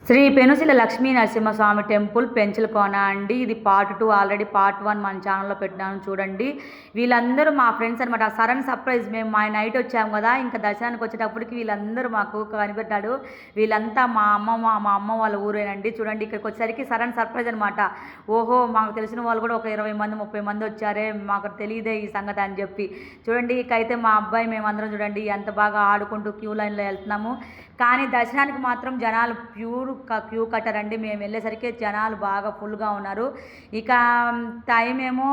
Shri Penusila Lakshmi Narasimhaswamy temple Penchalakona అండి. ఇది part 2 already part 1 మన ఛానల్లో పెట్టినాను చూడండి. వీళ్ళందరూ మా ఫ్రెండ్స్ అనమాట. సడన్ సర్ప్రైజ్ మేము నైట్ వచ్చాము కదా, ఇంకా దర్శనానికి వచ్చేటప్పటికి వీళ్ళందరూ మాకు కనిపెట్టాడు. వీళ్ళంతా మా అమ్మ వాళ్ళ ఊరేనండి. చూడండి ఇక్కడికి వచ్చేసరికి సడన్ సర్ప్రైజ్ అనమాట. ఓహో మాకు తెలిసిన వాళ్ళు కూడా ఒక 20 మంది 30 మంది వచ్చారే, మాకు తెలియదే ఈ సంగతి అని చెప్పి. చూడండి ఇకైతే మా అబ్బాయి మేమందరం చూడండి ఎంత బాగా ఆడుకుంటూ క్యూ లైన్లో వెళ్తున్నాము. కానీ దర్శనానికి మాత్రం జనాలు క్యూ కట్టారండి. మేము వెళ్ళేసరికి జనాలు బాగా ఫుల్గా ఉన్నారు. ఇక టైం ఏమో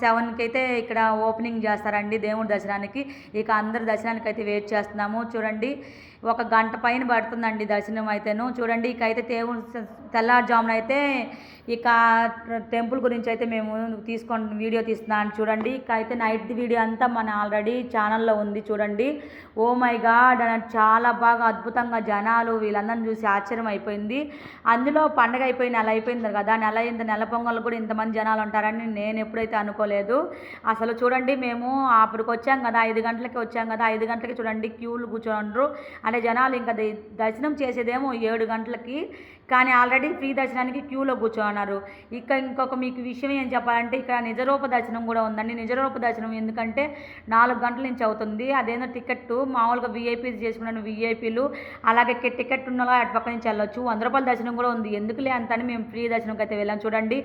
7కి అయితే ఇక్కడ ఓపెనింగ్ చేస్తారండి దేవుడి దర్శనానికి. ఇక అందరు దర్శనానికి అయితే వెయిట్ చేస్తున్నాము. చూడండి 1 గంట పైన పడుతుందండి దర్శనం అయితేను. చూడండి ఇకైతే తెల్లారుజామున అయితే ఇక టెంపుల్ గురించి అయితే మేము వీడియో తీస్తున్నాను చూడండి. ఇక అయితే నైట్ వీడియో అంతా మన ఆల్రెడీ ఛానల్లో ఉంది చూడండి. ఓ మై గాడ్ చాలా బాగా అద్భుతంగా జనాలు వీళ్ళందరిని చూసి ఆశ్చర్యం అయిపోయింది. అందులో పండగ అయిపోయి నెల అయిపోయింది కదా, నెల పొంగల్ కూడా ఇంతమంది జనాలు ఉంటారని నేను ఎప్పుడైతే అనుకోలేదు. అసలు చూడండి మేము అప్పటికి వచ్చాం కదా, 5 గంటలకి వచ్చాం కదా, 5 గంటలకి చూడండి క్యూలు కూర్చోండ్రు. అంటే జనాలు ఇంకా దర్శనం చేసేదేమో 7 గంటలకి, కానీ ఆల్రెడీ ఫ్రీ దర్శనానికి క్యూలో కూర్చోన్నారు. ఇంకొక మీకు విషయం ఏం చెప్పాలంటే ఇక్కడ నిజరూప దర్శనం కూడా ఉందండి. నిజరూప దర్శనం ఎందుకంటే 4 గంటల నుంచి అవుతుంది. అదేదో టికెట్ మామూలుగా వీఐపీ చేసుకున్న వీఐపీలు అలాగే టికెట్ ఉన్న అటు పక్క నుంచి వెళ్ళొచ్చు. 100 రూపాయల దర్శనం కూడా ఉంది. ఎందుకులే అంతని మేము ఫ్రీ దర్శనంకి అయితే వెళ్ళాం. చూడండి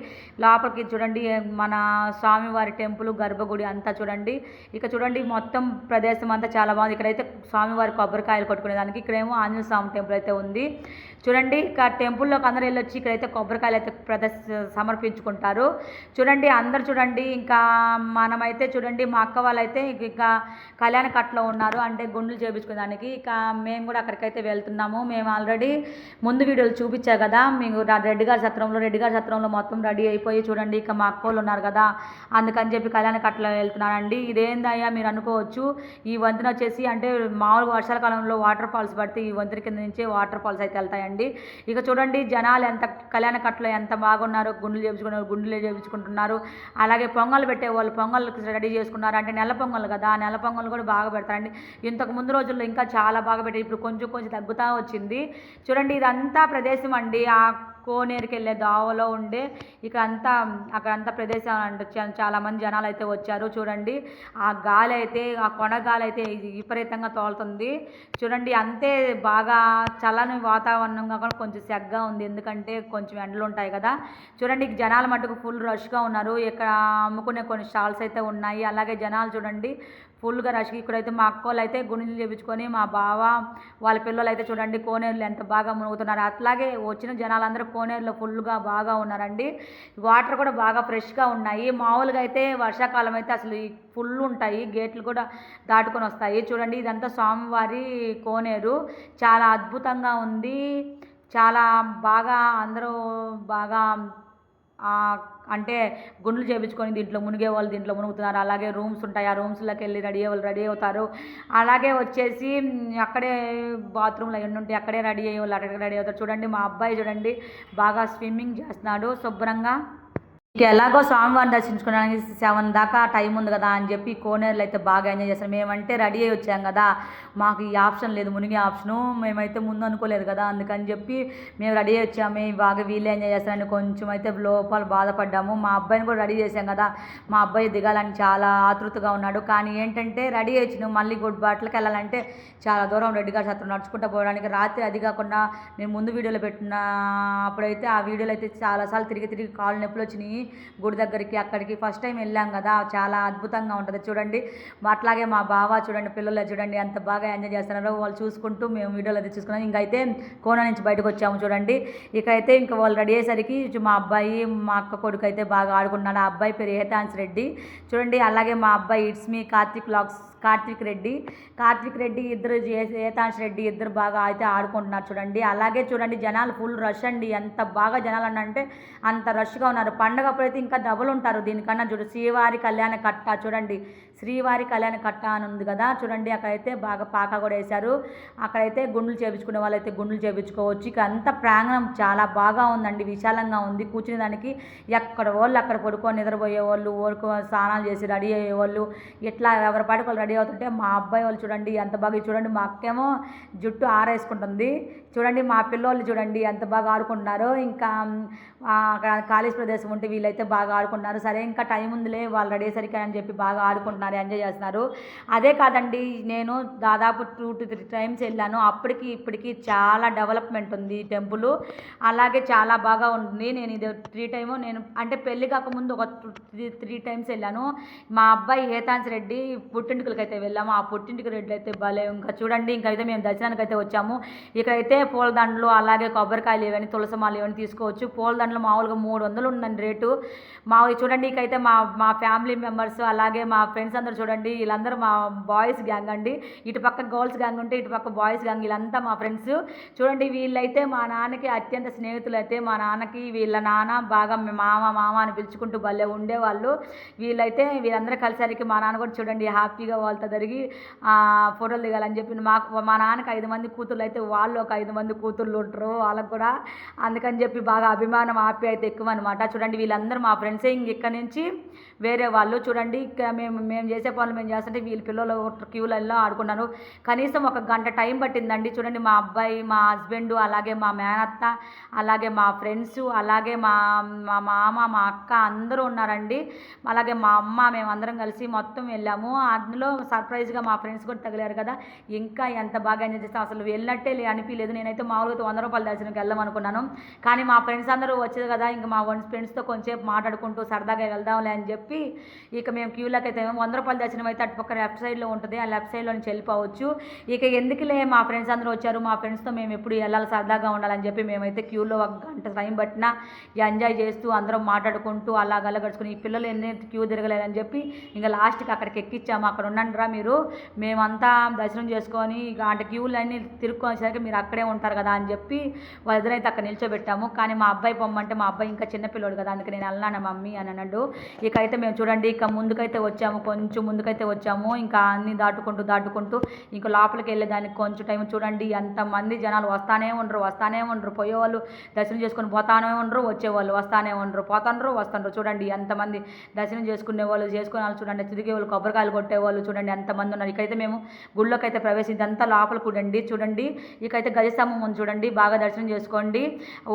లోపలికి చూడండి మన స్వామివారి టెంపుల్ గర్భగుడి అంతా చూడండి. ఇక చూడండి మొత్తం ప్రదేశం అంతా చాలా బాగుంది. ఇక్కడైతే స్వామివారి కొబ్బరికాయలు కొట్టుకునేదానికి, ఇక్కడేమో ఆంజనేయ స్వామి టెంపుల్ అయితే ఉంది. చూడండి ఇక టెంపుల్లోకి అందరూ వెళ్ళొచ్చి ఇక్కడైతే కొబ్బరికాయలు అయితే సమర్పించుకుంటారు. చూడండి అందరు చూడండి. ఇంకా మనమైతే చూడండి మా అక్క వాళ్ళైతే ఇక కళ్యాణ కట్టలో ఉన్నారు, అంటే గుండెలు చేయించుకోవడానికి. ఇక మేము కూడా అక్కడికైతే వెళ్తున్నాము. మేము ఆల్రెడీ ముందు వీడియోలు చూపించారు కదా మీకు రెడ్డి గారి సత్రంలో మొత్తం రెడీ అయిపోయి చూడండి. ఇక మా అక్క వాళ్ళు ఉన్నారు కదా, అందుకని చెప్పి కళ్యాణ కట్టలో వెళ్తున్నానండి. ఇదేందయ్యా మీరు అనుకోవచ్చు, ఈ వంతెన వచ్చేసి అంటే మామూలుగా వర్షాల కాలంలో వాటర్ ఫాల్స్ పడితే ఈ వంతెన కింద నుంచే వాటర్ ఫాల్స్ అయితే వెళ్తాయండి. ఇక చూడండి జనాలు ఎంత కళ్యాణ కట్టలో ఎంత బాగున్నారు, గుండెలు చేయించుకుంటున్నారు. అలాగే పొంగల్ పెట్టేవాళ్ళు పొంగల్కి రెడీ చేసుకున్నారు. అంటే నెల పొంగల్ కదా, నెల పొంగల్ కూడా బాగా పెడతారండి. ఇంతకు ముందు రోజుల్లో ఇంకా చాలా బాగా పెట్టారు, ఇప్పుడు కొంచెం తగ్గుతూ వచ్చింది. చూడండి ఇదంతా ప్రదేశం అండి ఆ కోనేరుకి వెళ్ళే దావలో ఉండే అక్కడంతా ప్రదేశం అంటే చాలామంది జనాలు అయితే వచ్చారు. చూడండి ఆ గాలి అయితే ఆ కొన గాలి అయితే విపరీతంగా తోలుతుంది. చూడండి అంతే బాగా చల్లని వాతావరణంగా కూడా కొంచెం సెగ్గా ఉంది, ఎందుకంటే కొంచెం ఎండలు ఉంటాయి కదా. చూడండి జనాల మట్టుకు ఫుల్ రష్గా ఉన్నారు. ఇక్కడ అమ్ముకునే కొన్ని స్టాల్స్ అయితే ఉన్నాయి. అలాగే జనాలు చూడండి ఫుల్గా రష్గా. ఇక్కడైతే మా అక్కోళ్ళు అయితే గుండెలు చేయించుకొని మా బావ వాళ్ళ పిల్లలు అయితే చూడండి కోనేరులు ఎంత బాగా మునుగుతున్నారు. అట్లాగే వచ్చిన జనాలందరూ కోనేరులో ఫుల్గా బాగా ఉన్నారండి. వాటర్ కూడా బాగా ఫ్రెష్గా ఉన్నాయి. మామూలుగా అయితే వర్షాకాలం అయితే అసలు ఫుల్ ఉంటాయి, గేట్లు కూడా దాటుకొని వస్తాయి. చూడండి ఇదంతా స్వామివారి కోనేరు, చాలా అద్భుతంగా ఉంది. చాలా బాగా అందరూ బాగా అంటే గుండ్లు చేయించుకొని దీంట్లో మునిగే వాళ్ళు దీంట్లో మునుగుతున్నారు. అలాగే రూమ్స్ ఉంటాయి, ఆ రూమ్స్లోకి వెళ్ళి రెడీ అవుతారు. అలాగే వచ్చేసి అక్కడే బాత్రూమ్లు అవన్నీ ఉంటాయి, అక్కడే రెడీ అయ్యే వాళ్ళు అక్కడికి రెడీ అవుతారు. చూడండి మా అబ్బాయి చూడండి బాగా స్విమ్మింగ్ చేస్తున్నాడు శుభ్రంగా. ఇక ఎలాగో స్వామివారిని దర్శించుకోవడానికి 7 దాకా టైం ఉంది కదా అని చెప్పి కోనేరులు అయితే బాగా ఎంజాయ్ చేస్తాం. మేమంటే రెడీ అయ్యి వచ్చాం కదా, మాకు ఈ ఆప్షన్ లేదు, మునిగే ఆప్షను మేమైతే ముందు అనుకోలేదు కదా, అందుకని చెప్పి మేము రెడీ అయ్యి వచ్చాము. బాగా వీళ్ళు ఎంజాయ్ చేస్తారని కొంచెం అయితే లోపల బాధపడ్డాము. మా అబ్బాయిని కూడా రెడీ చేసాం కదా, మా అబ్బాయి దిగాలని చాలా ఆతృతగా ఉన్నాడు. కానీ ఏంటంటే రెడీ వచ్చినాం మళ్ళీ బాటలకి వెళ్ళాలంటే చాలా దూరం రెడ్డి గారి సత్రం నడుచుకుంటూ పోవడానికి. రాత్రి అది కాకుండా నేను ముందు వీడియోలో పెట్టిన అప్పుడైతే ఆ వీడియోలో అయితే చాలాసార్లు తిరిగి కాళ్ళు నొప్పులు వచ్చినాయి గుడి దగ్గరికి. అక్కడికి ఫస్ట్ టైం వెళ్ళాం కదా, చాలా అద్భుతంగా ఉంటుంది. చూడండి అట్లాగే మా బావ చూడండి పిల్లలు చూడండి ఎంత బాగా ఎంజాయ్ చేస్తున్నారో వాళ్ళు చూసుకుంటూ మేము వీడియోలో అయితే చూసుకున్నాం. ఇంకైతే కోన నుంచి బయటకు వచ్చాము చూడండి. ఇకైతే ఇంకా వాళ్ళు రెడీ అయ్యేసరికి మా అబ్బాయి మా అక్క కొడుకు అయితే బాగా ఆడుకుంటున్నాడు. ఆ అబ్బాయి పేరు ఏతాన్స్ రెడ్డి చూడండి. అలాగే మా అబ్బాయి ఇట్స్ మీ కార్తిక్ రెడ్డి ఇద్దరు ఏతాన్స్ రెడ్డి ఇద్దరు బాగా అయితే ఆడుకుంటున్నారు చూడండి. అలాగే చూడండి జనాలు ఫుల్ రష్ అండి, ఎంత బాగా జనాలు అంటే అంత రష్గా ఉన్నారు. పండగ అప్పుడైతే ఇంకా డబుల్ ఉంటారు దీనికన్నా. శ్రీవారి కళ్యాణ కట్ట చూడండి, శ్రీవారి కళ్యాణ కట్ట అని ఉంది కదా చూడండి. అక్కడైతే బాగా పాక కూడా వేశారు. అక్కడైతే గుండ్లు చేయించుకునే వాళ్ళైతే గుండ్లు చేయించుకోవచ్చు. ఇక అంత ప్రాంగణం చాలా బాగా ఉందండి, విశాలంగా ఉంది. కూర్చునే దానికి ఎక్కడ వాళ్ళు అక్కడ పడుకొని నిద్రపోయే వాళ్ళు, స్నానాలు చేసి రెడీ అయ్యేవాళ్ళు, ఇట్లా ఎవరి పాటికి వాళ్ళు రెడీ రెడీ అవుతుంటే మా అబ్బాయి వాళ్ళు చూడండి ఎంత బాగా చూడండి, మా అక్కేమో జుట్టు ఆరేసుకుంటుంది చూడండి, మా పిల్లోళ్ళు చూడండి ఎంత బాగా ఆడుకుంటున్నారో. ఇంకా అక్కడ కాలేజ్ ప్రదేశం ఉంటే వీళ్ళైతే బాగా ఆడుకుంటున్నారు. సరే ఇంకా టైం ఉందిలే వాళ్ళు రెడీ అయ్యేసరికి అని చెప్పి బాగా ఆడుకుంటున్నారు, ఎంజాయ్ చేస్తున్నారు. అదే కాదండి, నేను దాదాపు 2 to 3 టైమ్స్ వెళ్ళాను. అప్పటికి ఇప్పటికి చాలా డెవలప్మెంట్ ఉంది ఈ టెంపుల్, అలాగే చాలా బాగా ఉంటుంది. నేను ఇది 3 టైము నేను అంటే పెళ్లి కాకముందు ఒక 3 టైమ్స్ వెళ్ళాను. మా అబ్బాయి హేతాంశ్ రెడ్డి పుట్టింటికలకి అయితే వెళ్ళాము. ఆ పుట్టింటికి రెడ్డి అయితే భలే. ఇంకా చూడండి ఇంకైతే మేము దర్శనానికి అయితే వచ్చాము. ఇక్కడైతే పూలదండలు అలాగే కొబ్బరికాయలు ఇవన్నీ తులసమాలు ఇవన్నీ తీసుకోవచ్చు. పూలదండలు మామూలుగా 300 ఉందండి రేటు. చూడండి ఇకైతే మా మా ఫ్యామిలీ మెంబర్స్ అలాగే మా ఫ్రెండ్స్ అందరూ చూడండి, వీళ్ళందరూ మా బాయ్స్ గ్యాంగ్ అండి. ఇటు పక్క గర్ల్స్ గ్యాంగ్ ఉంటే ఇటు పక్క బాయ్స్ గ్యాంగ్, వీళ్ళంతా మా ఫ్రెండ్స్ చూడండి. వీళ్ళైతే మా నాన్నకి అత్యంత స్నేహితులు. అయితే మా నాన్నకి వీళ్ళ నాన్న బాగా మామ మామ అని పిలుచుకుంటూ భలే ఉండేవాళ్ళు. వీళ్ళందరూ కలిసరికి మా నాన్న కూడా చూడండి హ్యాపీగా వాళ్ళతో జరిగి ఫోటోలు దిగాలని చెప్పి మా నాన్నకి 5 మంది కూతుర్లు అయితే వాళ్ళు ఒక 5 మంది కూతుర్లు ఉంటారు వాళ్ళకు కూడా, అందుకని చెప్పి బాగా అభిమానం ఆప్యాయత ఎక్కువ అనమాట. చూడండి వీళ్ళందరూ మా ఫ్రెండ్సే. ఇక్కడ నుంచి వేరే వాళ్ళు చూడండి, ఇక్కడ మేము చేసే పనులు మేము చేస్తుంటే వీళ్ళ పిల్లలు క్యూలలో ఆడుకున్నారు. కనీసం 1 గంట టైం పట్టిందండి. చూడండి మా అబ్బాయి, మా హస్బెండ్, అలాగే మా మేనత్త, అలాగే మా ఫ్రెండ్స్, అలాగే మా మామ, మా అక్క అందరూ ఉన్నారండి. అలాగే మా అమ్మ, మేమందరం కలిసి మొత్తం వెళ్ళాము. అందులో సర్ప్రైజ్గా మా ఫ్రెండ్స్ కూడా తగిలారు కదా, ఇంకా ఎంత బాగా ఎంజాయ్ చేస్తాం. అసలు వెళ్ళినట్టే అనిపించలేదు. నేనైతే మామూలుగా 100 రూపాయల దర్శనంకి వెళ్దాం అనుకున్నాను, కానీ మా ఫ్రెండ్స్ అందరూ వచ్చేది కదా, ఇంకా మా ఫ్రెండ్స్తో కొంచెం మాట్లాడుకుంటూ సరదాగా వెళ్దాంలే అని చెప్పి ఇక మేము క్యూలోకి అయితే 100 రూపాయల దర్శనం అయితే అటుపక్క లెఫ్ట్ సైడ్లో ఉంటుంది, ఆ లెఫ్ట్ సైడ్లో నుంచి వెళ్ళిపోవచ్చు. ఇక ఎందుకులే మా ఫ్రెండ్స్ అందరూ వచ్చారు, మా ఫ్రెండ్స్తో మేము ఎప్పుడు వెళ్ళాలి సరదాగా ఉండాలని చెప్పి మేమైతే క్యూలో 1 గంట టైం పట్టినా ఎంజాయ్ చేస్తూ అందరం మాట్లాడుకుంటూ అలాగ గడుచుకుని, ఈ పిల్లలు ఎన్ని క్యూ తిరగలేదని చెప్పి ఇంకా లాస్ట్కి అక్కడికి ఎక్కించాము. అక్కడ ఉండండిరా మీరు, మేమంతా దర్శనం చేసుకొని ఇక అంటే క్యూలు అన్నీ తిరుక్కొనేసరికి మీరు అక్కడే ఉంటారు కదా అని చెప్పి వాళ్ళిద్దరైతే అక్కడ నిల్చోబెట్టాము. కానీ మా అబ్బాయి పొమ్మంటే మా అబ్బాయి ఇంకా చిన్నపిల్లోడు కదా, అందుకే నేను వెళ్ళాను మమ్మీ అని అన్నాడు. ఇక అయితే మేము చూడండి ఇక ముందుకైతే వచ్చాము, కొంచెం ముందుకైతే వచ్చాము. ఇంకా అన్నీ దాటుకుంటూ ఇంకా లోపలికి వెళ్ళేదానికి కొంచెం టైం. చూడండి ఎంతమంది జనాలు వస్తానే ఉండరు, పోయేవాళ్ళు దర్శనం చేసుకొని పోతానే ఉండరు, వచ్చేవాళ్ళు వస్తానే ఉండరు, వస్తుండ్రు. చూడండి ఎంతమంది దర్శనం చేసుకునే వాళ్ళు చూడండి, తిరిగే వాళ్ళు కొబ్బరికాయలు కొట్టేవాళ్ళు చూడండి ఎంతమంది ఉన్నారు. ఇకైతే మేము గుళ్ళోకి అయితే ప్రవేశించంతా లోపల చూడండి ఇకైతే గజస్తంభం చూడండి, బాగా దర్శనం చేసుకోండి.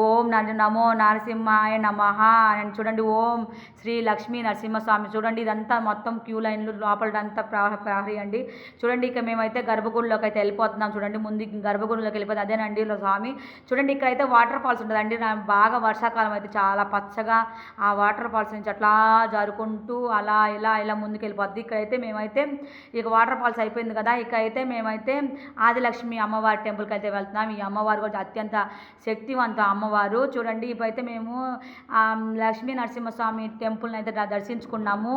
ఓం నమో నరసింహాయ నమః అని చూడండి, ఓం శ్రీ లక్ష్మీ నరసింహస్వామి చూడండి. ఇదంతా మొత్తం క్యూ లైన్లు లోపలంతా ప్రహరీ అండి. చూడండి ఇక మేమైతే గర్భగుడిలోకి అయితే వెళ్ళిపోతున్నాం. చూడండి ముందు గర్భగుడిలోకి వెళ్ళిపోతే అదేనండి స్వామి. చూడండి ఇక్కడైతే వాటర్ ఫాల్స్ ఉంటుందండి. బాగా వర్షాకాలం అయితే చాలా పచ్చగా ఆ వాటర్ ఫాల్స్ నుంచి అట్లా జారుకుంటూ అలా ఇలా ముందుకు వెళ్ళిపోద్ది. ఇక్కడైతే మేమైతే ఇక వాటర్ ఫాల్స్ అయిపోయింది కదా, ఇక అయితే మేమైతే ఆదిలక్ష్మి అమ్మవారి టెంపుల్కి అయితే వెళ్తున్నాం. ఈ అమ్మవారు కూడా అత్యంత శక్తివంత అమ్మవారు. చూడండి ఇప్పుడైతే మేము లక్ష్మీ నరసింహస్వామి టెంపుల్ని అయితే దర్శించుకున్నాము.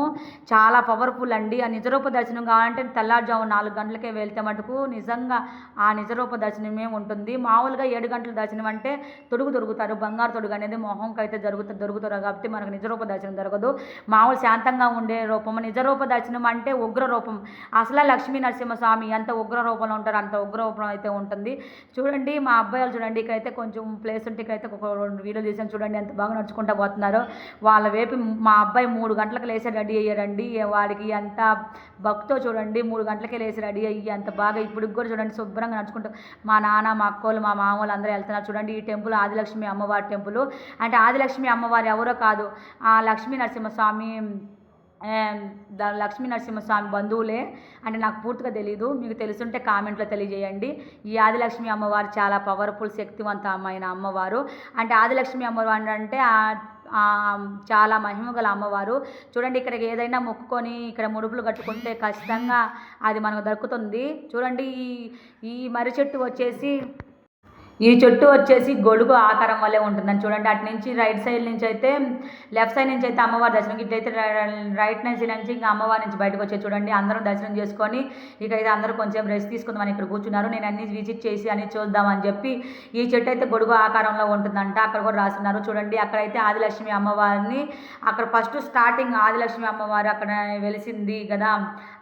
చాలా పవర్ఫుల్ అండి. ఆ నిజరూప దర్శనం కావాలంటే తెల్లారుజాము 4 గంటలకే వెళ్తే మటుకు నిజంగా ఆ నిజరూప దర్శనమే ఉంటుంది. మామూలుగా 7 గంటల దర్శనం అంటే దొరుకుతారు, బంగారు తొడుగు అనేది మొహంకి అయితే దొరుకుతారు కాబట్టి మనకు నిజరూప దర్శనం దొరకదు. మామూలు శాంతంగా ఉండే రూపం నిజరూప దర్శనం అంటే ఉగ్ర రూపం. అసలు లక్ష్మీ నరసింహస్వామి ఎంత ఉగ్ర రూపంలో ఉంటారు, అంత ఉగ్ర రూపం అయితే ఉంటుంది. చూడండి మా అబ్బాయి వాళ్ళు చూడండి, ఇక్కడైతే కొంచెం ప్లేస్ ఉంటే ఇక్కడైతే ఒక 2 వీడియోలు చేసాను చూడండి ఎంత బాగా నడుచుకుంటూ పోతున్నారు. వాళ్ళ వైపు మా అబ్బాయి 3 గంటలకు లేచి రెడీ అయ్యాడండి. వాడికి ఎంత భక్తో చూడండి, 3 గంటలకే లేచి రెడీ అయ్యి అంత బాగా ఇప్పుడు కూడా చూడండి శుభ్రంగా నడుచుకుంటూ మా నాన్న, మా అక్కోళ్ళు, మా మామూలు అందరూ వెళ్తున్నారు. చూడండి ఈ టెంపుల్ ఆదిలక్ష్మి అమ్మవారి టెంపుల్. అంటే ఆదిలక్ష్మి అమ్మవారు ఎవరో కాదు, ఆ లక్ష్మీ నరసింహస్వామి లక్ష్మీ నరసింహస్వామి బంధువులే. అంటే నాకు పూర్తిగా తెలీదు, మీకు తెలుసుంటే కామెంట్లో తెలియజేయండి. ఈ ఆదిలక్ష్మి అమ్మవారు చాలా పవర్ఫుల్ శక్తివంతమైన అమ్మవారు. అంటే ఆదిలక్ష్మి అమ్మవారు అంటే చాలా మహిమగల అమ్మవారు. చూడండి ఇక్కడికి ఏదైనా మొక్కుకొని ఇక్కడ ముడుపులు కట్టుకుంటే ఖచ్చితంగా అది మనకు దక్కుతుంది. చూడండి ఈ మర్రి చెట్టు వచ్చేసి గొడుగు ఆకారం వల్లే ఉంటుందని చూడండి. అటు నుంచి రైట్ సైడ్ నుంచి అయితే లెఫ్ట్ సైడ్ నుంచి అయితే అమ్మవారి దర్శనం, ఇట్లయితే రైట్ నుంచి ఇంకా అమ్మవారి నుంచి బయటకు వచ్చే చూడండి. అందరం దర్శనం చేసుకొని ఇక అయితే అందరూ కొంచెం రెస్ట్ తీసుకుందామని ఇక్కడ కూర్చున్నారు. నేను అన్ని విజిట్ చేసి అన్ని చూద్దామని చెప్పి ఈ చెట్టు అయితే గొడుగు ఆకారంలో ఉంటుందంట, అక్కడ కూడా రాస్తున్నారు చూడండి. అక్కడైతే ఆదిలక్ష్మి అమ్మవారిని అక్కడ ఫస్ట్ స్టార్టింగ్ ఆదిలక్ష్మి అమ్మవారు అక్కడ వెలిసింది కదా,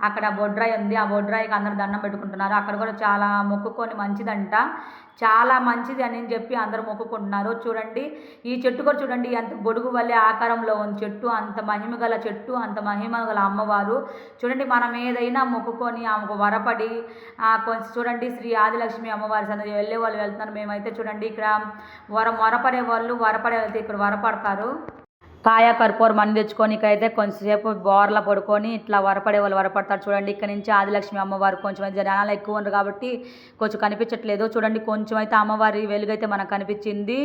అక్కడ బొడ్రాయి ఉంది. ఆ బొడ్రాయికి అందరూ దండం పెట్టుకుంటున్నారు. అక్కడ కూడా చాలా మొక్కుకొని మంచిదంట. చాలా మంచిది అని చెప్పి అందరూ మొక్కుకుంటున్నారు. చూడండి ఈ చెట్టు కూడా చూడండి ఎంత బొడుగు వల్లే ఆకారంలో ఉంది చెట్టు. అంత మహిమ గల చెట్టు, అంత మహిమ గల అమ్మవారు. చూడండి మనం ఏదైనా మొక్కుకొని ఆమెకు వరపడి కొంచెం చూడండి శ్రీ ఆదిలక్ష్మి అమ్మవారి సన్నిధి వెళ్ళే వాళ్ళు వెళ్తున్నారు. మేమైతే చూడండి ఇక్కడ వరపడే వాళ్ళు వరపడే వెళ్తే ఇక్కడ వరపడతారు. కాయ కర్పూరం అన్ని తెచ్చుకొని ఇక్కడైతే కొంచెంసేపు బోర్లా పడుకొని ఇట్లా వరపడే వాళ్ళు వరపడతారు. చూడండి ఇక్కడ నుంచి ఆదిలక్ష్మి అమ్మవారు కొంచెం జనాలు ఎక్కువ ఉన్నారు కాబట్టి కొంచెం కనిపించట్లేదు. చూడండి కొంచెం అయితే అమ్మవారి వెలుగైతే మనకు కనిపించింది.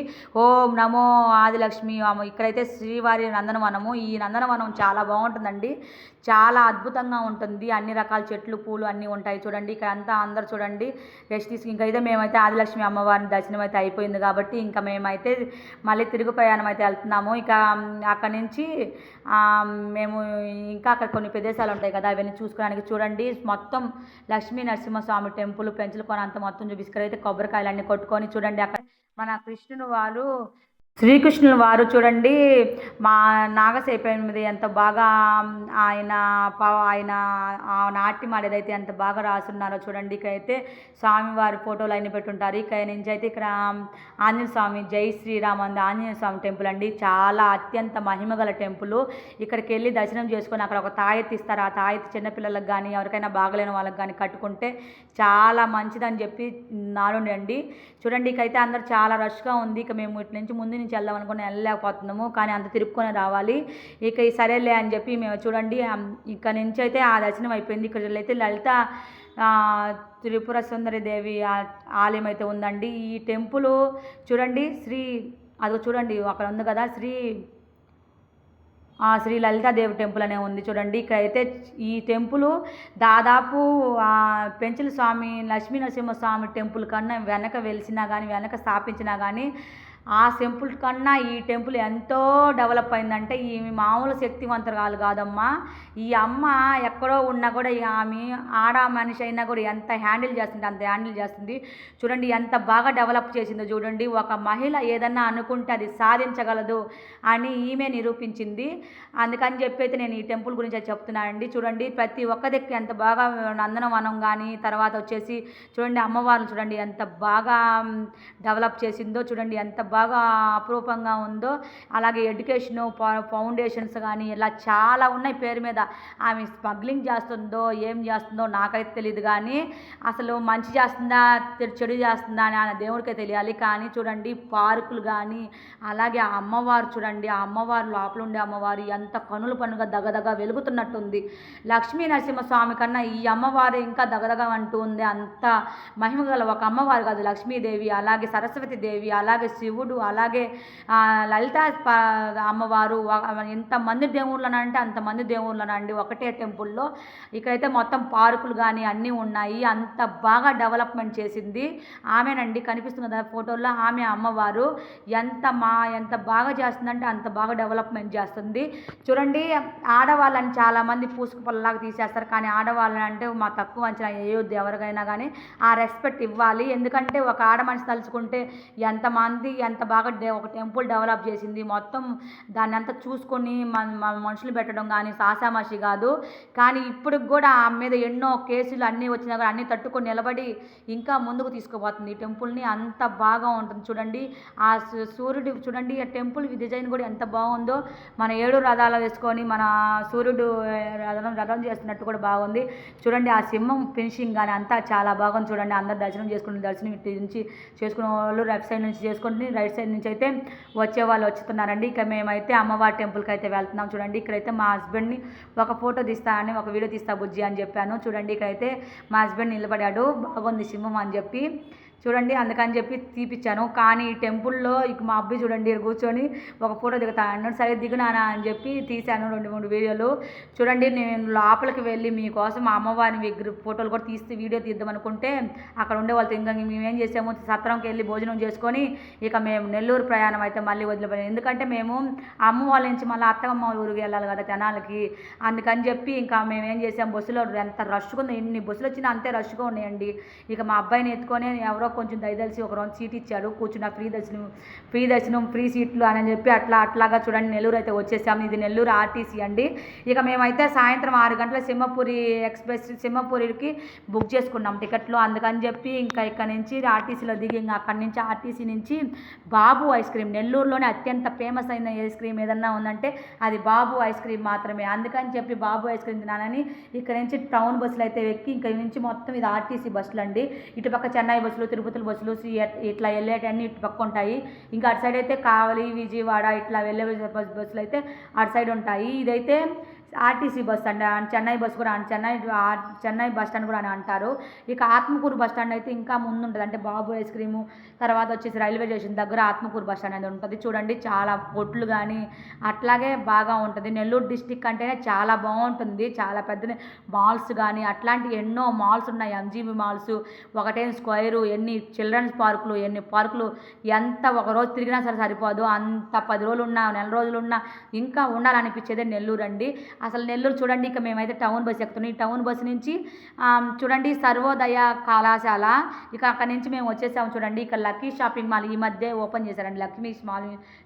ఓం నమో ఆదిలక్ష్మి. ఇక్కడైతే శ్రీవారి నందనవనము. ఈ నందనవనం చాలా బాగుంటుందండి, చాలా అద్భుతంగా ఉంటుంది. అన్ని రకాల చెట్లు పూలు అన్నీ ఉంటాయి. చూడండి ఇక్కడ అంతా అందరు చూడండి రెస్ట్ తీసుకుని ఇంకైతే మేమైతే ఆదిలక్ష్మి అమ్మవారిని దర్శనం అయితే అయిపోయింది కాబట్టి ఇంకా మేమైతే మళ్ళీ తిరుగు ప్రయాణం అయితే వెళ్తున్నాము. ఇక అక్కడి నుంచి మేము ఇంకా అక్కడ కొన్ని ప్రదేశాలు ఉంటాయి కదా అవన్నీ చూసుకోవడానికి. చూడండి మొత్తం లక్ష్మీ నరసింహస్వామి టెంపుల్ పెంచలకోన అంత మొత్తం చూపిస్తారు. అయితే కొబ్బరికాయలు అన్నీ కొట్టుకొని చూడండి అక్కడ మన కృష్ణుని వారు శ్రీకృష్ణుల వారు చూడండి మా నాగశేపం మీద ఎంత బాగా ఆయన ఆయన నాట్యం ఆడేదైతే ఎంత బాగా రాసున్నారో చూడండి. ఇక్కడైతే స్వామివారి ఫోటోలు అన్నీ పెట్టుంటారు. ఇక్కడ నుంచి అయితే ఇక్కడ ఆంజనేయ స్వామి జై శ్రీరామ్ అంది ఆంజనేయ స్వామి టెంపుల్ అండి. చాలా అత్యంత మహిమగల టెంపుల్. ఇక్కడికి వెళ్ళి దర్శనం చేసుకొని అక్కడ ఒక తాయెత్తు ఇస్తారు. ఆ తాయెత్తు చిన్నపిల్లలకు కానీ ఎవరికైనా బాగలేని వాళ్ళకి కానీ కట్టుకుంటే చాలా మంచిదని చెప్పి నాలుండి. చూడండి ఇకైతే అందరు చాలా రష్గా ఉంది. ఇక మేము ఇటు నుంచి ముందు నుంచి వెళ్దాం అనుకుని వెళ్ళలేకపోతున్నాము, కానీ అంత తిరుపుకొని రావాలి. ఇక ఈ సరేలే అని చెప్పి మేము చూడండి ఇక్కడ నుంచి అయితే ఆ దర్శనం అయిపోయింది. ఇక్కడ అయితే లలిత త్రిపుర సుందరి దేవి ఆలయం అయితే ఉందండి. ఈ టెంపుల్ చూడండి అదిగో చూడండి అక్కడ ఉంది కదా శ్రీ లలితాదేవి టెంపుల్ అనే ఉంది చూడండి. ఇక్కడైతే ఈ టెంపుల్ దాదాపు పెంచల స్వామి లక్ష్మీ నరసింహస్వామి టెంపుల్ కన్నా వెనక వెలిసినా కానీ వెనక స్థాపించినా కానీ ఆ టెంపుల్ కన్నా ఈ టెంపుల్ ఎంతో డెవలప్ అయిందంటే ఈమె మామూలు శక్తివంతరాలు కాదమ్మా. ఈ అమ్మ ఎక్కడో ఉన్నా కూడా ఆమె ఆడ మనిషి అయినా కూడా ఎంత హ్యాండిల్ చేస్తుంది అంత హ్యాండిల్ చేస్తుంది. చూడండి ఎంత బాగా డెవలప్ చేసిందో చూడండి. ఒక మహిళ ఏదన్నా అనుకుంటే అది సాధించగలదు అని ఈమె నిరూపించింది. అందుకని చెప్పి అయితే నేను ఈ టెంపుల్ గురించి చెప్తున్నానండి. చూడండి ప్రతి ఒక్క దిక్కు ఎంత బాగా నందనవనం కానీ తర్వాత వచ్చేసి చూడండి అమ్మవారిని చూడండి ఎంత బాగా డెవలప్ చేసిందో చూడండి, ఎంత బాగా అపురూపంగా ఉందో. అలాగే ఎడ్యుకేషను ఫౌండేషన్స్ కానీ ఇలా చాలా ఉన్నాయి పేరు మీద. ఆమె స్మగ్లింగ్ చేస్తుందో ఏం చేస్తుందో నాకైతే తెలియదు, కానీ అసలు మంచి చేస్తుందా చెడు చేస్తుందా అని ఆయన దేవుడికే తెలియాలి. కానీ చూడండి పార్కులు కానీ అలాగే ఆ అమ్మవారు చూడండి, ఆ అమ్మవారు లోపల ఉండే అమ్మవారు ఎంత కనుల పండుగ దగదగ వెలుగుతున్నట్టుంది. లక్ష్మీ నరసింహస్వామి కన్నా ఈ అమ్మవారు ఇంకా దగదగ అంటూ ఉంది. అంత మహిమ గల ఒక అమ్మవారు కాదు లక్ష్మీదేవి, అలాగే సరస్వతి దేవి, అలాగే శివుడు, అలాగే లలిత అమ్మవారు. ఎంతమంది దేవుళ్ళనంటే అంతమంది దేవుళ్ళనండి ఒకటే టెంపుల్లో. ఇక్కడైతే మొత్తం పార్కులు కానీ అన్నీ ఉన్నాయి. అంత బాగా డెవలప్మెంట్ చేసింది ఆమెనండి. కనిపిస్తుంది కదా ఫోటోల్లో ఆమె అమ్మవారు. ఎంత బాగా చేస్తుందంటే అంత బాగా డెవలప్మెంట్ చేస్తుంది. చూడండి ఆడవాళ్ళని చాలామంది పూసుకు పళ్ళలాగా తీసేస్తారు, కానీ ఆడవాళ్ళని అంటే మా తక్కువ అంచనా వేయొద్దు ఎవరికైనా కానీ. ఆ రెస్పెక్ట్ ఇవ్వాలి. ఎందుకంటే ఒక ఆడ మనిషి తలుచుకుంటే ఎంతమంది ఎంత బాగా ఒక టెంపుల్ డెవలప్ చేసింది. మొత్తం దాన్ని అంతా చూసుకొని మనుషులు పెట్టడం కానీ సాసామాషి కాదు. కానీ ఇప్పటికి కూడా ఆమె మీద ఎన్నో కేసులు అన్నీ వచ్చినా కూడా అన్నీ తట్టుకొని నిలబడి ఇంకా ముందుకు తీసుకుపోతుంది ఈ టెంపుల్ని. అంత బాగా ఉంటుంది చూడండి. ఆ సూర్యుడు చూడండి, ఆ టెంపుల్ డిజైన్ కూడా ఎంత బాగుందో. మన 7 రథాలు వేసుకొని మన సూర్యుడు రథం చేస్తున్నట్టు కూడా బాగుంది చూడండి. ఆ సింహం ఫినిషింగ్ కానీ అంతా చాలా బాగుంది చూడండి. అందరు దర్శనం నుంచి చేసుకునే వాళ్ళు లెఫ్ట్ సైడ్ నుంచి చేసుకుంటే రైట్ సైడ్ నుంచి అయితే వచ్చే వాళ్ళు వచ్చుతున్నారండి. ఇక మేమైతే అమ్మవారి టెంపుల్కి అయితే వెళ్తున్నాం చూడండి. ఇక్కడైతే మా హస్బెండ్ని ఒక ఫోటో తీస్తానని ఒక వీడియో తీస్తా బుజ్జి అని చెప్పాను చూడండి. ఇక్కడైతే మా హస్బెండ్ నిలబడాడు బాగుంది సింహం అని చెప్పి చూడండి, అందుకని చెప్పి తీపిచ్చాను. కానీ ఈ టెంపుల్లో ఇక మా అబ్బాయి చూడండి కూర్చొని ఒక ఫోటో దిగుతాను. సరే దిగునానా అని చెప్పి తీశాను 2-3 వీడియోలు చూడండి. నేను లోపలికి వెళ్ళి మీకోసం మా అమ్మవారిని ఫోటోలు కూడా వీడియో తీద్దాం అనుకుంటే అక్కడ ఉండే వాళ్ళతో ఇంకా మేమేం చేసాము సత్రంకి వెళ్ళి భోజనం చేసుకొని ఇక మేము నెల్లూరు ప్రయాణం అయితే మళ్ళీ వదిలిపోయాము. ఎందుకంటే మేము అమ్మ వాళ్ళ నుంచి మళ్ళీ అత్తమ్మ ఊరికి వెళ్ళాలి కదా తెనాలకి. అందుకని చెప్పి ఇంకా మేము ఏం చేసాము బస్సులో ఎంత రష్గా ఉంది, ఎన్ని బస్సులు వచ్చినా అంతే రష్గా ఉన్నాయండి. ఇక మా అబ్బాయిని ఎత్తుకొని ఎవరో కొంచెం దయదలిసి ఒక రోజు సీట్ ఇచ్చాడు, కూర్చున్న ఫ్రీ దర్శనం ఫ్రీ సీట్లు అని చెప్పి అట్లాగా చూడండి నెల్లూరు అయితే వచ్చేసాము. ఇది నెల్లూరు ఆర్టీసీ అండి. ఇక మేమైతే సాయంత్రం 6 గంటల సింహపురి ఎక్స్ప్రెస్ సింహపురికి బుక్ చేసుకున్నాం టికెట్లు. అందుకని చెప్పి ఇంకా ఇక్కడ నుంచి ఆర్టీసీలో దిగి ఇంకా అక్కడి నుంచి ఆర్టీసీ నుంచి బాబు ఐస్ క్రీమ్, నెల్లూరులోనే అత్యంత ఫేమస్ అయిన ఐస్ క్రీమ్ ఏదన్నా ఉందంటే అది బాబు ఐస్ క్రీమ్ మాత్రమే. అందుకని చెప్పి బాబు ఐస్ క్రీమ్ తినాలని ఇక్కడ నుంచి టౌన్ బస్సులు అయితే ఎక్కి ఇక్కడ నుంచి మొత్తం ఇది ఆర్టీసీ బస్సులు అండి. ఇటుపక్క చెన్నై బస్సులు, తిరుపతి బస్సులు ఇట్లా వెళ్ళేటన్నీ ఇటుపక్క ఉంటాయి. ఇంకా అటు సైడ్ అయితే కావలి, విజయవాడ ఇట్లా వెళ్ళే బస్సులు అయితే అటు సైడ్ ఉంటాయి. ఇదైతే ఆర్టీసీ బస్ అండి, చెన్నై బస్ కూడా చెన్నై బస్ స్టాండ్ కూడా అని అంటారు. ఇక ఆత్మకూరు బస్ స్టాండ్ అయితే ఇంకా ముందు ఉంటుంది, అంటే బాబు ఐస్ క్రీము తర్వాత వచ్చేసి రైల్వే స్టేషన్ దగ్గర ఆత్మకూరు బస్ స్టాండ్ అనేది ఉంటుంది. చూడండి చాలా కొట్లు కానీ అట్లాగే బాగా ఉంటుంది. నెల్లూరు డిస్టిక్ అంటేనే చాలా బాగుంటుంది, చాలా పెద్ద మాల్స్ కానీ అట్లాంటి ఎన్నో మాల్స్ ఉన్నాయి. ఎంజీబీ మాల్స్, ఒకటేం స్క్వేరు, ఎన్ని చిల్డ్రన్స్ పార్కులు, ఎన్ని పార్కులు, ఎంత ఒక రోజు తిరిగినా సరే సరిపోదు. అంత 10 రోజులు ఉన్నా, నెల రోజులు ఉన్నా ఇంకా ఉండాలనిపించేదే నెల్లూరు అండి. అసలు నెల్లూరు చూడండి. ఇక మేమైతే టౌన్ బస్ ఎక్కుతున్నాం. ఈ టౌన్ బస్సు నుంచి చూడండి సర్వోదయ కళాశాల, ఇక అక్కడి నుంచి మేము వచ్చేసాము. చూడండి ఇక్కడ లక్కీ షాపింగ్ మాల్ ఈ మధ్య ఓపెన్ చేశారండి, లక్కీ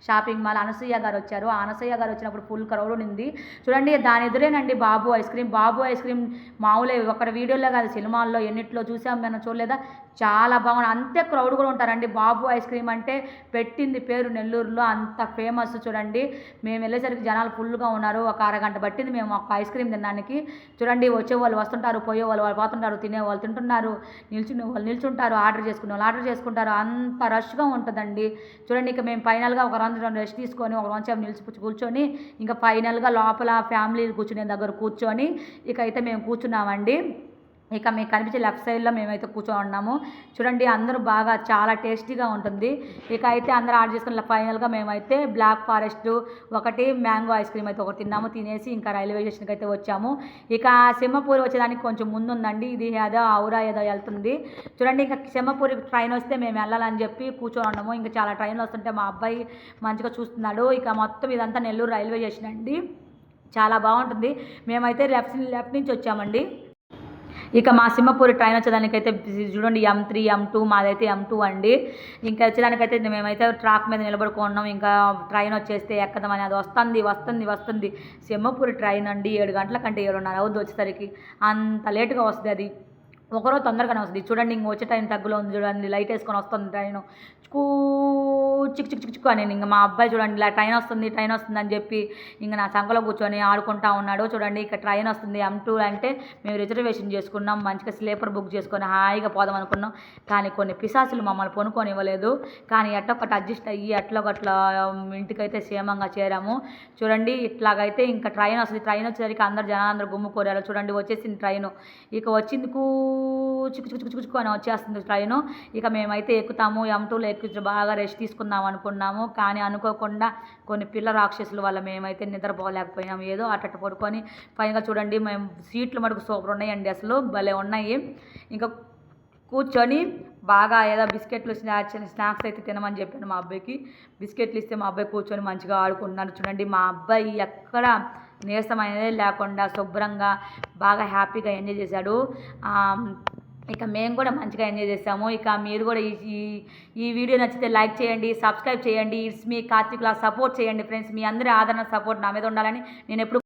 షాపింగ్ మాల్. అనసూయ గారు వచ్చారు, అనసూయ గారు వచ్చినప్పుడు ఫుల్ క్రౌడ్ ఉంది. చూడండి దాని ఎదురేనండి బాబు ఐస్ క్రీమ్. బాబు ఐస్ క్రీమ్ మామూలే, ఒక వీడియోలో కాదు సినిమాల్లో ఎన్నిట్లో చూసాం, మనం చూడలేదా, చాలా బాగుంది. అంతే క్రౌడ్ కూడా ఉంటారండి. బాబు ఐస్ క్రీమ్ అంటే పెట్టింది పేరు నెల్లూరులో, అంత ఫేమస్. చూడండి మేము వెళ్ళేసరికి జనాలు ఫుల్గా ఉన్నారు. ఒక అరగంట పట్టింది మేము ఒక ఐస్ క్రీమ్ తినడానికి. చూడండి వచ్చే వాళ్ళు వస్తుంటారు, పోయే వాళ్ళు పోతుంటారు, తినే వాళ్ళు తింటున్నారు, నిల్చునే వాళ్ళు నిల్చుంటారు, ఆర్డర్ చేసుకునే వాళ్ళు ఆర్డర్ చేసుకుంటారు. అంత రష్గా ఉంటుందండి. చూడండి ఇక మేము ఫైనల్గా ఒక రోజు రెస్ట్ తీసుకొని ఒక రోజు నిలిచి కూర్చొని ఇంకా ఫైనల్గా లోపల ఫ్యామిలీ కూర్చునే దగ్గర కూర్చొని ఇక అయితే మేము కూర్చున్నామండి. ఇక మీకు కనిపించే లెఫ్ట్ సైడ్లో మేమైతే కూర్చొని ఉన్నాము. చూడండి అందరూ బాగా చాలా టేస్టీగా ఉంటుంది. ఇక అయితే అందరూ ఆర్డర్ చేసుకున్న ఫైనల్గా మేమైతే బ్లాక్ ఫారెస్ట్ ఒకటి, మ్యాంగో ఐస్ క్రీమ్ అయితే ఒకటి తిన్నాము. తినేసి ఇంకా రైల్వే స్టేషన్కి అయితే వచ్చాము. ఇక సింహపూరి వచ్చేదానికి కొంచెం ముందు ఉందండి, ఇది ఏదో ఔరా ఏదో వెళ్తుంది. చూడండి ఇంకా సింహపూరి ట్రైన్ వస్తే మేము వెళ్ళాలని చెప్పి కూర్చొని ఉన్నాము. ఇంకా చాలా ట్రైన్లు వస్తుంటే మా అబ్బాయి మంచిగా చూస్తున్నాడు. ఇక మొత్తం ఇదంతా నెల్లూరు రైల్వే స్టేషన్ అండి, చాలా బాగుంటుంది. మేమైతే లెఫ్ట్ నుంచి వచ్చామండి. ఇక మా సింహపూరి ట్రైన్ వచ్చేదానికైతే చూడండి M3 M2, మాదైతే M2 అండి. ఇంకా వచ్చేదానికైతే మేమైతే ట్రాక్ మీద నిలబడుకున్నాం. ఇంకా ట్రైన్ వచ్చేస్తే ఎక్కదామని, అది వస్తుంది. సింహపూరి ట్రైన్ అండి 7 గంటల కంటే 7:30 అవుద్ది వచ్చేసరికి, అంత లేటుగా వస్తుంది. అది ఒకరోజు తొందరగానే వస్తుంది. చూడండి ఇంక వచ్చే టైం తగ్గులో ఉంది. చూడండి లైట్ వేసుకొని వస్తుంది ట్రైన్, చిక్కు అని. ఇంకా మా అబ్బాయి చూడండి ఇలా ట్రైన్ వస్తుంది అని చెప్పి ఇంకా నా సంకలో కూర్చొని ఆడుకుంటా ఉన్నాడు. చూడండి ఇక ట్రైన్ వస్తుంది M2 అంటే మేము రిజర్వేషన్ చేసుకున్నాం, మంచిగా స్లీపర్ బుక్ చేసుకొని హాయిగా పోదాం అనుకున్నాం. కానీ కొన్ని పిశాసులు మమ్మల్ని పొనుకొని ఇవ్వలేదు. కానీ ఎట్టొక్కటి అడ్జస్ట్ అయ్యి అట్లా ఇంటికైతే క్షేమంగా చేరాము. చూడండి ఇట్లాగైతే ఇంకా ట్రైన్ వస్తుంది. ట్రైన్ వచ్చేసరికి జనాలందరూ గుమ్ముకోరారు. చూడండి వచ్చేసింది ట్రైను. ఇక వచ్చింది చిక్కు అని వచ్చేస్తుంది ట్రైను. ఇక మేమైతే ఎక్కుతాము. M2లో ఎక్కి బాగా రెస్ట్ తీసుకుందాం అనుకున్నాము. కానీ అనుకోకుండా కొన్ని పిల్ల రాక్షసుల వల్ల మేమైతే నిద్రపోలేకపోయినాము. ఏదో అట్ట పడుకొని పైగా చూడండి మేము సీట్లు మటుకు సూపర్ ఉన్నాయండి, అసలు భలే ఉన్నాయి. ఇంకా కూర్చొని బాగా ఏదో బిస్కెట్లు స్నాక్స్ అయితే తినమని చెప్పాను మా అబ్బాయికి. బిస్కెట్లు ఇస్తే మా అబ్బాయి కూర్చొని మంచిగా ఆడుకుంటున్నాడు. చూడండి మా అబ్బాయి ఎక్కడ నీరసం అనేది లేకుండా శుభ్రంగా బాగా హ్యాపీగా ఎంజాయ్ చేశాడు. ఇక మేము కూడా మంచిగా ఎంజాయ్ చేసాము. ఇక మీరు కూడా ఈ వీడియో నచ్చితే లైక్ చేయండి, సబ్స్క్రైబ్ చేయండి. It's me Karthik vlogs support చేయండి ఫ్రెండ్స్. మీ అందరి ఆదరణ సపోర్ట్ నా మీద ఉండాలని నేను ఎప్పుడు